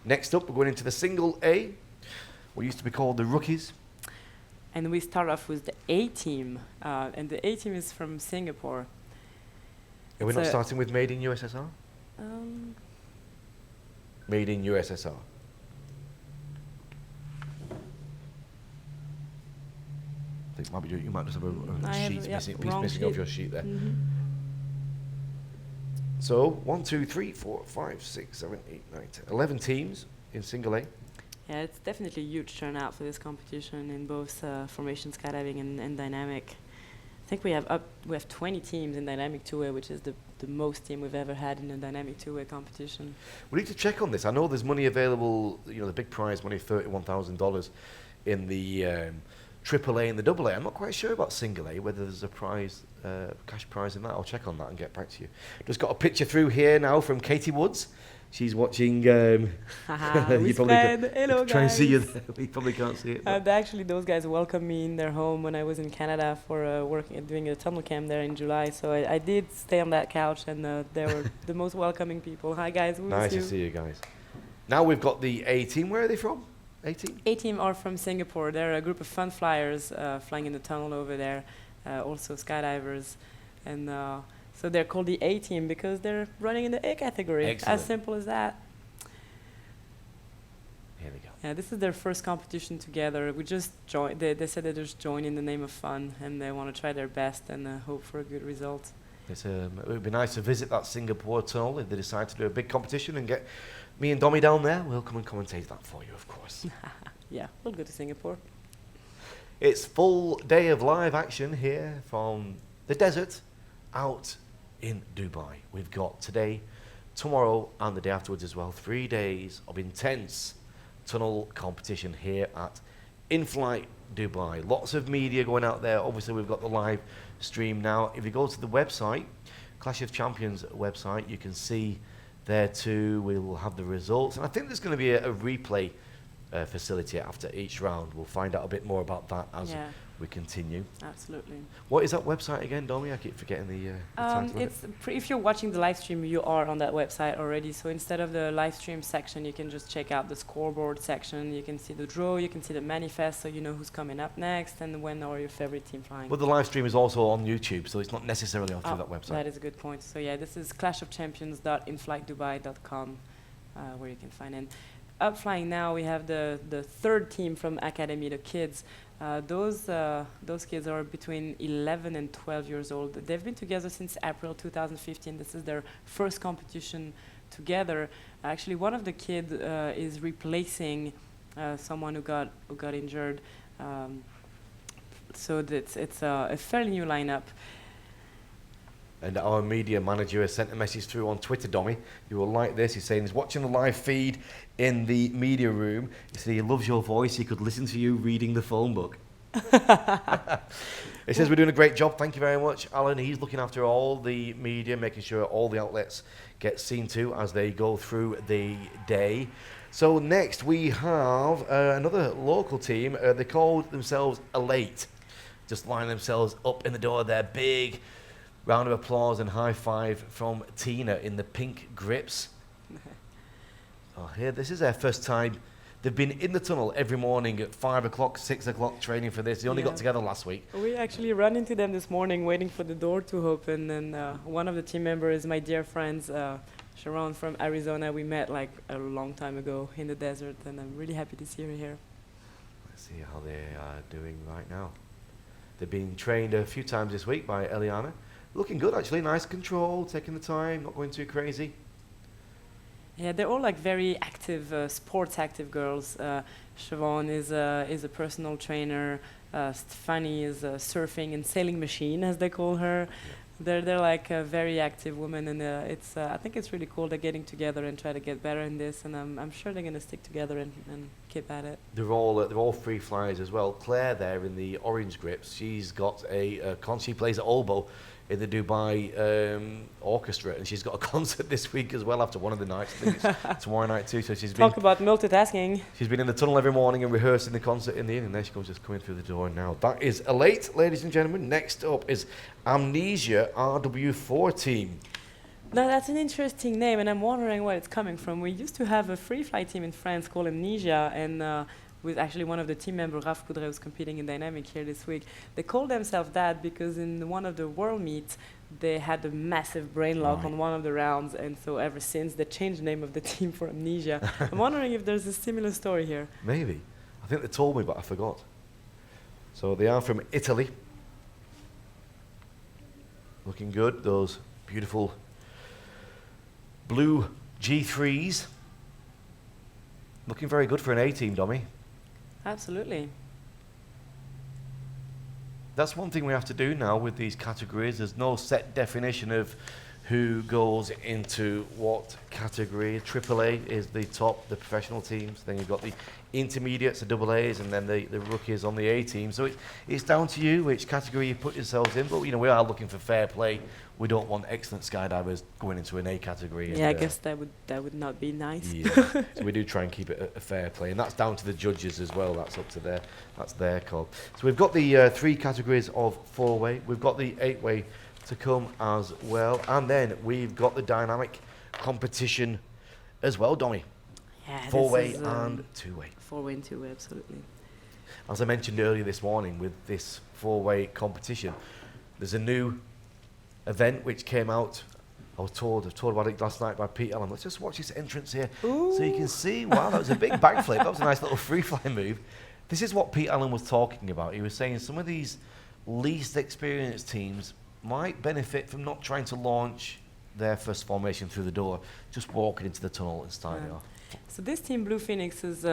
Next up, we're going into the single A, what used to be called the rookies. And we start off with the A team, and the A team is from Singapore. Are we not starting with Made in USSR? Made in USSR. I think you might just have a sheet missing off your sheet there. Mm-hmm. So 1, 2, 3, 4, 5, 6, 7, 8, 9, 10, 11 teams in single A. Yeah, it's definitely a huge turnout for this competition in both formation skydiving and dynamic. I think we have 20 teams in dynamic two-way, which is the most team we've ever had in a dynamic two-way competition. We need to check on this. I know there's money available, the big prize money, $31,000 in the AAA and the AA. I'm not quite sure about single A, whether there's a prize, cash prize in that. I'll check on that and get back to you. Just got a picture through here now from Katie Woods. She's watching. You probably Hello, try and guys. see you there. We probably can't see it. Actually, those guys welcomed me in their home when I was in Canada for doing a tunnel camp there in July. So I did stay on that couch, and they were the most welcoming people. Hi, guys. Nice to see you guys. Now we've got the A team. Where are they from? A team? A team are from Singapore. They're a group of fun flyers flying in the tunnel over there, also skydivers. And so they're called the A team because they're running in the A category. Excellent. As simple as that. Here we go. Yeah, this is their first competition together. We just joined. They said they just joined in the name of fun, and they want to try their best and hope for a good result. It would be nice to visit that Singapore tunnel if they decide to do a big competition and get me and Dommy down there. We'll come and commentate that for you, of course. Yeah, we'll go to Singapore. It's full day of live action here from the desert out in Dubai. We've got today, tomorrow, and the day afterwards as well. 3 days of intense tunnel competition here at Inflight Dubai. Lots of media going out there. Obviously, we've got the live stream now. If you go to the website, Clash of Champions website, you can see there too. We will have the results. And I think there's going to be a replay facility after each round. We'll find out a bit more about that as we continue. Absolutely. What is that website again, Domi? I keep forgetting the title. If you're watching the live stream, you are on that website already. So instead of the live stream section, you can just check out the scoreboard section. You can see the draw, you can see the manifest, so you know who's coming up next and when are your favorite team flying. But the live stream is also on YouTube, so it's not necessarily on through that website. That is a good point. So yeah, this is clashofchampions.inflightdubai.com, where you can find it. Up flying now, we have the third team from Academy, the kids. Those kids are between 11 and 12 years old. They've been together since April 2015. This is their first competition together. Actually, one of the kids is replacing someone who got injured. So it's a fairly new lineup. And our media manager has sent a message through on Twitter, Dommy. You will like this. He's saying he's watching the live feed in the media room. He said he loves your voice. He could listen to you reading the phone book. He says we're doing a great job. Thank you very much, Alan. He's looking after all the media, making sure all the outlets get seen to as they go through the day. So next we have another local team. They called themselves Elate. Just lining themselves up in the door there. Big round of applause and high five from Tina in the pink grips. Oh, here, this is their first time. They've been in the tunnel every morning at 5 o'clock, 6 o'clock training for this. They only got together last week. We actually ran into them this morning waiting for the door to open. And one of the team members is my dear friends, Sharon from Arizona. We met like a long time ago in the desert, and I'm really happy to see her here. Let's see how they are doing right now. They've been trained a few times this week by Eliana. Looking good, actually. Nice control, taking the time, not going too crazy. Yeah, they're all like very active, sports active girls. Siobhan is a personal trainer. Stefani is a surfing and sailing machine, as they call her. Yeah. They're like a very active women, and I think it's really cool. They're getting together and try to get better in this, and I'm sure they're going to stick together and keep at it. They're all free flyers as well. Claire there in the orange grips, she's got a she plays at oboe in the Dubai orchestra, and she's got a concert this week as well after one of the nights. I think it's tomorrow night too. So Talk about multitasking. She's been in the tunnel every morning and rehearsing the concert in the evening. There she goes, just coming through the door now. That is Elate, ladies and gentlemen. Next up is Amnesia RW4 team. Now that's an interesting name, and I'm wondering where it's coming from. We used to have a free fly team in France called Amnesia, and with actually one of the team members, Raph Coudray, who's competing in Dynamic here this week. They called themselves that because in one of the world meets, they had a massive brain lock on one of the rounds, and so ever since they changed the name of the team for Amnesia. I'm wondering if there's a similar story here. Maybe. I think they told me, but I forgot. So they are from Italy. Looking good, those beautiful blue G3s. Looking very good for an A team, Dommy. Absolutely. That's one thing we have to do now with these categories. There's no set definition of who goes into what category. AAA is the top, the professional teams. Then you've got the intermediates, the double A's, and then the rookies on the A team. So it's down to you which category you put yourselves in. But, you know, we are looking for fair play. We don't want excellent skydivers going into an A category. Yeah, I guess that would not be nice. Yeah. So we do try and keep it a fair play, and that's down to the judges as well. That's up to their call. So we've got the 3 categories of 4-way. We've got the 8-way to come as well, and then we've got the dynamic competition as well, Dommy. Yeah, 4-way and 2-way. 4-way and 2-way, absolutely. As I mentioned earlier this morning, with this 4-way competition, there's a new event which came out. I was told about it last night by Pete Allen. Let's just watch this entrance here. Ooh. So you can see, wow, that was a big backflip. That was a nice little free fly move. This is what Pete Allen was talking about. He was saying some of these least experienced teams might benefit from not trying to launch their first formation through the door, just walking into the tunnel and starting off. So this team, Blue Phoenix, is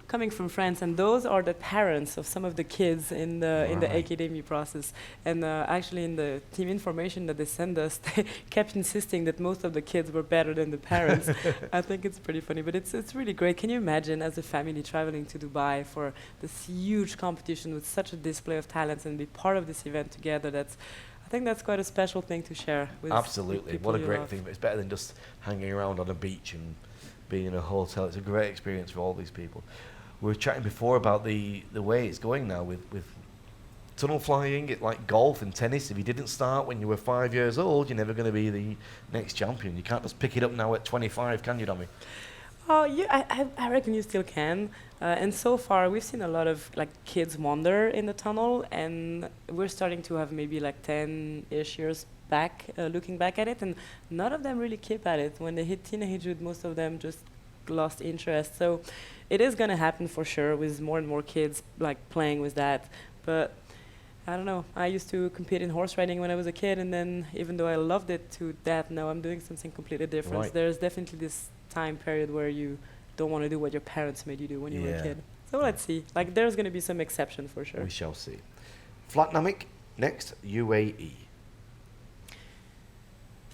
coming from France, and those are the parents of some of the kids in the academy process. And actually, in the team information that they sent us, they kept insisting that most of the kids were better than the parents. I think it's pretty funny, but it's really great. Can you imagine, as a family, traveling to Dubai for this huge competition with such a display of talents and be part of this event together? I think that's quite a special thing to share with. Absolutely, with what a people you great love. thing. But it's better than just hanging around on a beach and being in a hotel. It's a great experience for all these people. We were chatting before about the way it's going now with tunnel flying. It's like golf and tennis. If you didn't start when you were 5 years old, you're never going to be the next champion. You can't just pick it up now at 25, can you, Dommy? Oh, yeah, I reckon you still can. And so far, we've seen a lot of like kids wander in the tunnel, and we're starting to have maybe like 10-ish years back, looking back at it, and none of them really keep at it. When they hit teenagehood, most of them just lost interest. So it is going to happen for sure with more and more kids like playing with that. But I don't know. I used to compete in horse riding when I was a kid, and then even though I loved it to that, now I'm doing something completely different. Right. There's definitely this time period where you don't want to do what your parents made you do when you were a kid. So let's see. Like, there's going to be some exception for sure. We shall see. Flatnamic, next, UAE.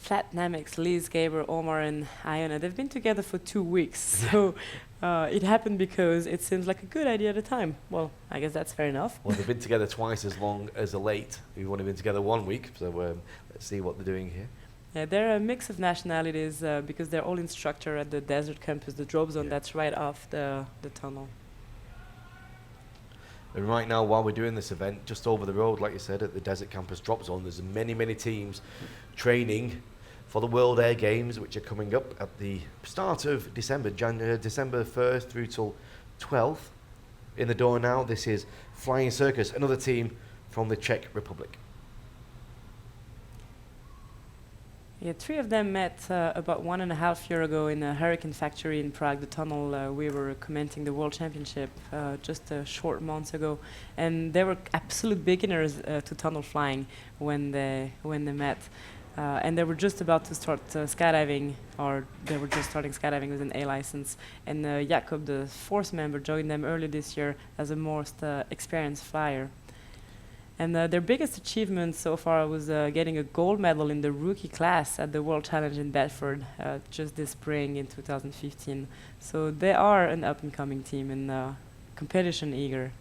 Flatnamics, Liz, Gaber, Omar, and Iona, they've been together for 2 weeks. So it happened because it seems like a good idea at the time. Well, I guess that's fair enough. Well, they've been together twice as long as Elate, who've only been together 1 week. So let's see what they're doing here. Yeah, they're a mix of nationalities because they're all instructor at the desert campus, the drop zone that's right off the tunnel. And right now, while we're doing this event, just over the road, like you said, at the desert campus drop zone, there's many teams training for the World Air Games, which are coming up at the start of December, December 1st through till 12th. In the door now, this is Flying Circus, another team from the Czech Republic. Yeah, 3 of them met about 1.5 years ago in a Hurricane Factory in Prague, the tunnel we were commenting the World Championship just a short months ago, and they were absolute beginners to tunnel flying when they met, and they were just about to start skydiving, or they were just starting skydiving with an A license, and Jakob, the 4th member, joined them early this year as a most experienced flyer. And their biggest achievement so far was getting a gold medal in the rookie class at the World Challenge in Bedford just this spring in 2015. So they are an up-and-coming team and competition eager.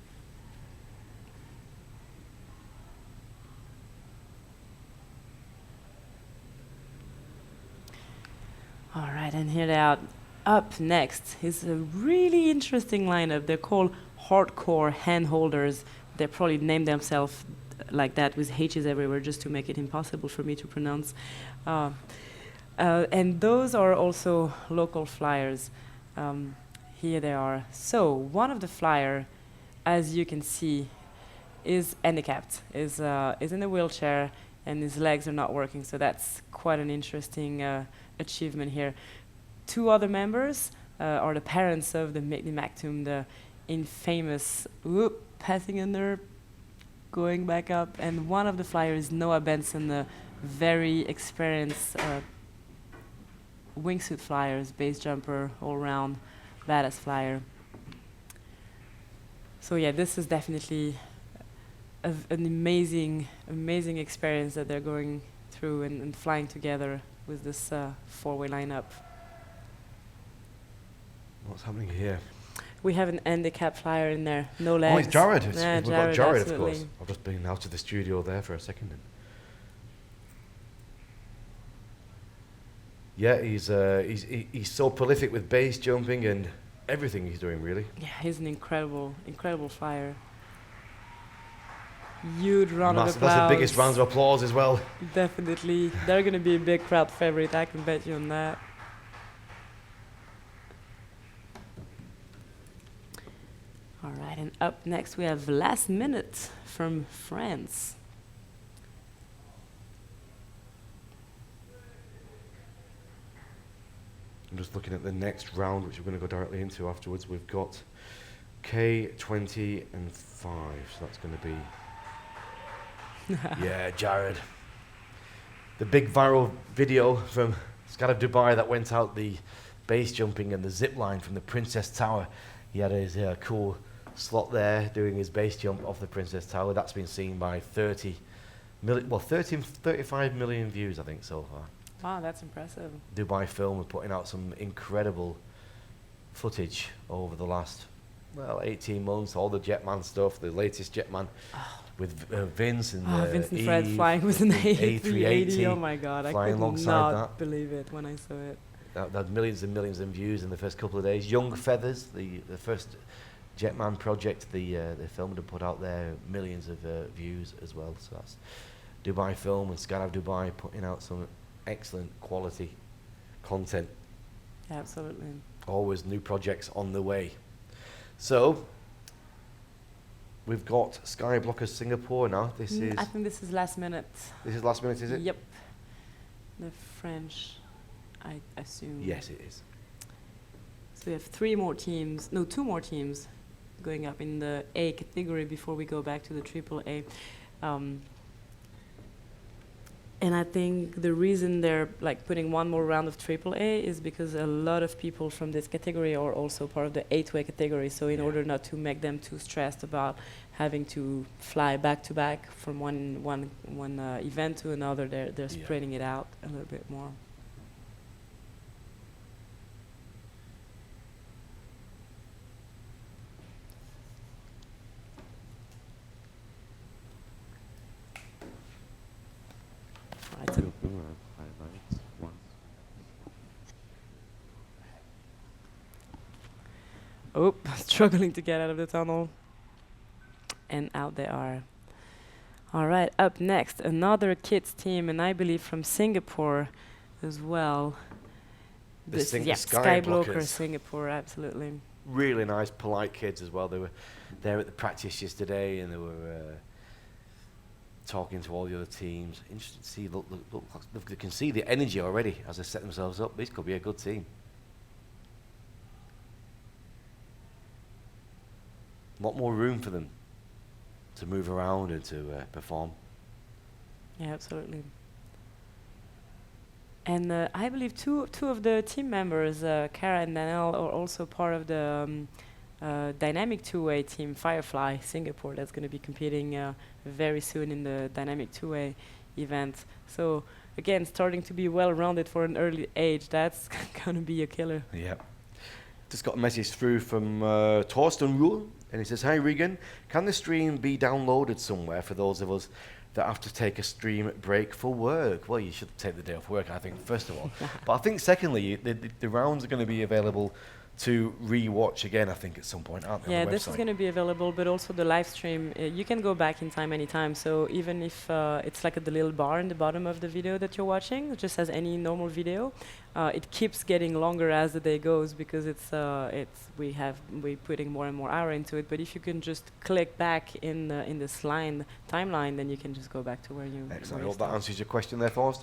All right, and here they are. Up next is a really interesting lineup. They're called Hardcore Handholders. They probably named themselves like that with H's everywhere just to make it impossible for me to pronounce. And those are also local flyers. Here they are. So one of the flyer, as you can see, is handicapped, is in a wheelchair, and his legs are not working. So that's quite an interesting achievement here. Two other members are the parents of the Mickey Mactum, the infamous passing under, going back up, and one of the flyers is Noah Benson, the very experienced wingsuit flyers, base jumper, all round badass flyer. So yeah, this is definitely an amazing experience that they're going through and flying together with this four-way lineup. What's happening here? We have an handicap flyer in there, no legs. Oh, it's Jared. Yeah, We've got Jared, of absolutely. course. I've just been out to the studio there for a second. Yeah, he's so prolific with base jumping and everything he's doing, really. Yeah, he's an incredible flyer. Huge round of applause. That's the biggest round of applause as well. Definitely. They're going to be a big crowd favorite, I can bet you on that. All right, and up next we have Last Minute from France. I'm just looking at the next round, which we're going to go directly into afterwards. We've got K20 and 5, so that's going to be... yeah, Jared. The big viral video from Skydiving Dubai that went out, the base jumping and the zip line from the Princess Tower. He had his cool slot there doing his base jump off the Princess Tower. That's been seen by 35 million views, I think, so far. Wow, that's impressive. Dubai Film are putting out some incredible footage over the last, 18 months. All the Jetman stuff, the latest Jetman with Vince and Vince and Fred flying with an A380. Oh my God, I could not believe it when I saw it. That had millions and millions of views in the first couple of days. Young Feathers, the first Jetman project, the film had put out there, millions of views as well. So that's Dubai Film and Skydiving Dubai putting out some excellent quality content. Absolutely. Always new projects on the way. So we've got Skyblockers Singapore now. This is. I think this is Last Minute. This is Last Minute, is it? Yep. The French, I assume. Yes, it is. So we have two more teams going up in the A category before we go back to the AAA. And I think the reason they're putting one more round of AAA is because a lot of people from this category are also part of the 8-way category. So in order not to make them too stressed about having to fly back to back from one event to another, they're spreading it out a little bit more. Oh, struggling to get out of the tunnel. And out they are. All right, up next, another kids team, and I believe from Singapore as well. Skyblockers Singapore, absolutely. Really nice, polite kids as well. They were there at the practice yesterday, and they were talking to all the other teams. Interesting to see. Look, they can see the energy already as they set themselves up. This could be a good team. A lot more room for them to move around and to perform. Yeah, absolutely. And I believe two of the team members, Kara and Danielle, are also part of the dynamic two-way team, Firefly Singapore, that's going to be competing very soon in the dynamic two-way event. So again, starting to be well-rounded for an early age, that's going to be a killer. Yeah. Just got a message through from Torsten Ruhl, and he says, "Hi Regan, can the stream be downloaded somewhere for those of us that have to take a stream break for work?" Well, you should take the day off work, I think, first of all. But I think secondly, the rounds are going to be available to re-watch again, I think, at some point, aren't they? Yeah, on the this is website? going to be available, but also the live stream. You can go back in time anytime. So even if it's like the little bar in the bottom of the video that you're watching, just as any normal video, it keeps getting longer as the day goes because we're putting more and more hour into it. But if you can just click back in this timeline, then you can just go back to where you. Excellent. I where you hope that stopped. answers your question there, Forrest.